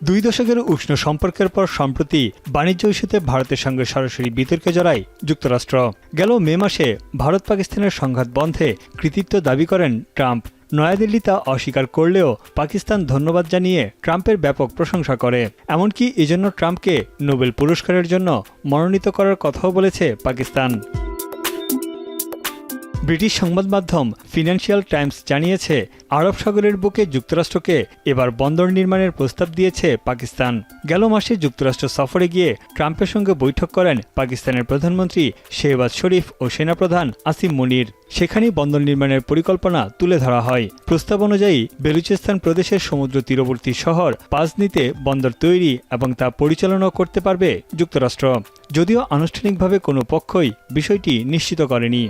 দুই দশকের উষ্ণ সম্পর্কের পর সম্প্রতি বাণিজ্য ইস্যুতে ভারতের সঙ্গে সরাসরি বিতর্কে জড়ায় যুক্তরাষ্ট্র। গেল মে মাসে ভারত পাকিস্তানের সংঘাত বন্ধে কৃতিত্ব দাবি করেন ট্রাম্প। নয়াদিল্লি তা অস্বীকার করলেও পাকিস্তান ধন্যবাদ জানিয়ে ট্রাম্পের ব্যাপক প্রশংসা করে। এমনকি এজন্য ট্রাম্পকে নোবেল পুরস্কারের জন্য মনোনীত করার কথাও বলেছে পাকিস্তান। ব্রিটিশ সংবাদ মাধ্যম ফিনান্সিয়াল টাইমস জানিয়েছে, আরব সাগরের বুকে যুক্তরাষ্ট্রকে এবার বন্দর নির্মাণের প্রস্তাব দিয়েছে পাকিস্তান। গেল মাসে যুক্তরাষ্ট্র সফরে গিয়ে ট্রাম্পের সঙ্গে বৈঠক করেন পাকিস্তানের প্রধানমন্ত্রী শেহবাজ শরীফ ও সেনাপ্রধান আসিম মুনির। সেখানেই বন্দর নির্মাণের পরিকল্পনা তুলে ধরা হয়। প্রস্তাব অনুযায়ী বেলুচিস্তান প্রদেশের সমুদ্র তীরবর্তী শহর পাজনিতে বন্দর তৈরি এবং তা পরিচালনা করতে পারবে যুক্তরাষ্ট্র, যদিও আনুষ্ঠানিকভাবে কোনো পক্ষই বিষয়টি নিশ্চিত করেনি।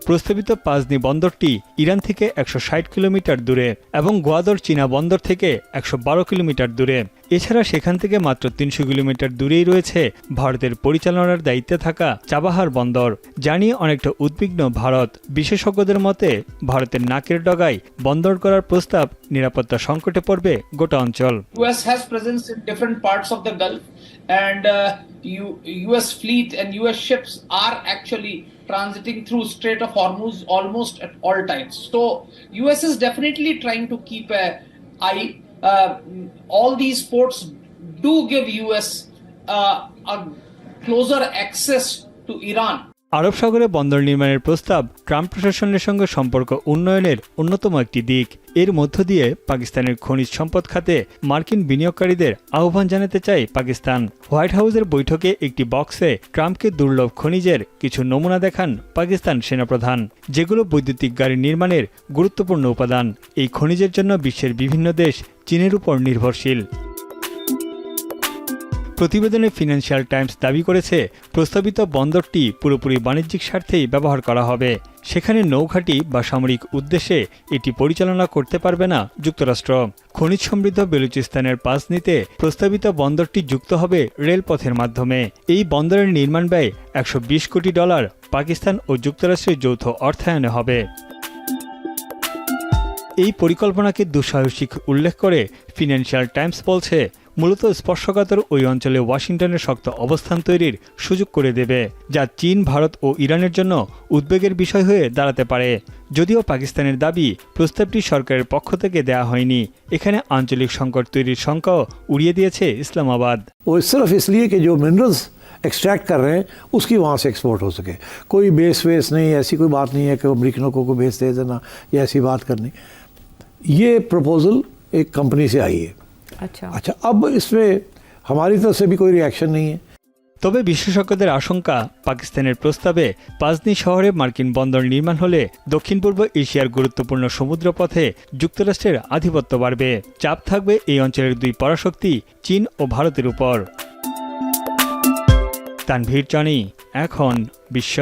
প্রস্তাবিত পাজনি বন্দরটি ইরান থেকে 160 কিলোমিটার দূরে এবং গোয়াদর চীনা বন্দর থেকে 112 কিলোমিটার দূরে। এছাড়া সেখান থেকে মাত্র 300 কিলোমিটার দূরেই রয়েছে ভারতের পরিচালনার দায়িত্বে থাকা চাবাহার বন্দর, যা নিয়ে অনেকটা উদ্বিগ্ন ভারত। বিশেষজ্ঞদের মতে, ভারতের নাকের ডগায় বন্দর করার প্রস্তাব নিরাপত্তা সংকটে পড়বে গোটা অঞ্চল। US has presence in different parts of the Gulf, and US fleet and US ships are actually transiting through Strait of Hormuz almost at all times. So US is definitely trying to keep an eye. All these ports do give US a closer access to Iran. আরব সাগরে বন্দর নির্মাণের প্রস্তাব Trump প্রশাসনের সঙ্গে সম্পর্ক উন্নয়নের অন্যতম একটি দিক। এর মধ্য দিয়ে পাকিস্তানের খনিজ সম্পদ খাতে মার্কিন বিনিয়োগকারীদের আহ্বান জানাতে চায় পাকিস্তান। হোয়াইট হাউসের বৈঠকে একটি বক্সে ট্রাম্পকে দুর্লভ খনিজের কিছু নমুনা দেখান পাকিস্তান সেনাপ্রধান, যেগুলো বৈদ্যুতিক গাড়ি নির্মাণের গুরুত্বপূর্ণ উপাদান। এই খনিজের জন্য বিশ্বের বিভিন্ন দেশ চীনের উপর নির্ভরশীল। প্রতিবেদনে ফিনান্সিয়াল টাইমস দাবি করেছে, প্রস্তাবিত বন্দরটি পুরোপুরি বাণিজ্যিক স্বার্থেই ব্যবহার করা হবে। সেখানে নৌঘাঁটি বা সামরিক উদ্দেশ্যে এটি পরিচালনা করতে পারবে না যুক্তরাষ্ট্র। খনিজ সমৃদ্ধ বেলুচিস্তানের পাজনিতে প্রস্তাবিত বন্দরটি যুক্ত হবে রেলপথের মাধ্যমে। এই বন্দরের নির্মাণ ব্যয় $120 কোটি পাকিস্তান ও যুক্তরাষ্ট্রের যৌথ অর্থায়নে হবে। এই পরিকল্পনাকে দুঃসাহসিক উল্লেখ করে ফিনান্সিয়াল টাইমস বলছে, মূলত স্পর্শকাতর ওই অঞ্চলে ওয়াশিংটনের শক্ত অবস্থান তৈরির সুযোগ করে দেবে, যা চীন, ভারত ও ইরানের জন্য উদ্বেগের বিষয় হয়ে দাঁড়াতে পারে। যদিও পাকিস্তানের দাবি, প্রস্তাবটি সরকারের পক্ষ থেকে দেয়া হয়নি। এখানে আঞ্চলিক সংকট তৈরির শঙ্কাও উড়িয়ে দিয়েছে ইসলামাবাদ। वो सिर्फ इसलिए कि जो मिनरल्स एक्सट्रैक्ट कर रहे हैं उसकी वहाँ से एक्सपोर्ट हो सके। कोई बेस वेस नहीं, ऐसी कोई बात नहीं है कि अमरीकनों को बेस दे देना या ऐसी बात करनी। ये प्रपोजल एक कंपनी से आई है। अच्छा, अब इसमें हमारी तरफ से भी कोई रिएक्शन नहीं है। তবে বিশেষজ্ঞদের আশঙ্কা, পাকিস্তানের প্রস্তাবে পাজনি শহরে মার্কিন বন্দর নির্মাণ হলে দক্ষিণ পূর্ব এশিয়ার গুরুত্বপূর্ণ সমুদ্রপথে যুক্তরাষ্ট্রের আধিপত্য বাড়বে। চাপ থাকবে এই অঞ্চলের দুই পরাশক্তি চীন ও ভারতের উপর। তানভীর জনি, এখন বিশ্ব।